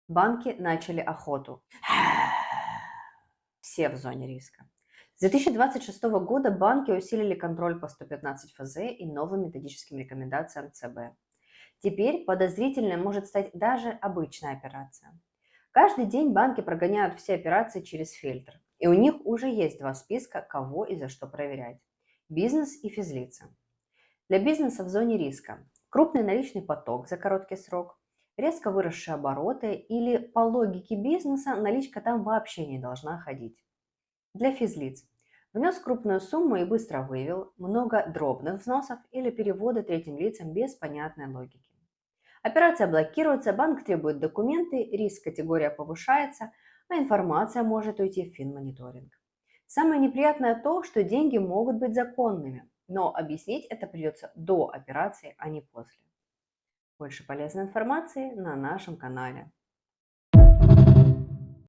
Банки начали охоту. Все в зоне риска. С 2026 года банки усилили контроль по 115 ФЗ и новым методическим рекомендациям ЦБ. Теперь подозрительной может стать даже обычная операция. Каждый день банки прогоняют все операции через фильтр, и у них уже есть два списка, кого и за что проверять. Бизнес и физлица. Для бизнеса в зоне риска крупный наличный поток за короткий срок, резко выросшие обороты или по логике бизнеса наличка там вообще не должна ходить. Для физлиц внес крупную сумму и быстро вывел, много дробных взносов или переводы третьим лицам без понятной логики. Операция блокируется, банк требует документы, риск категория повышается, а информация может уйти в финмониторинг. Самое неприятное то, что деньги могут быть законными, но объяснить это придется до операции, а не после. Больше полезной информации на нашем канале.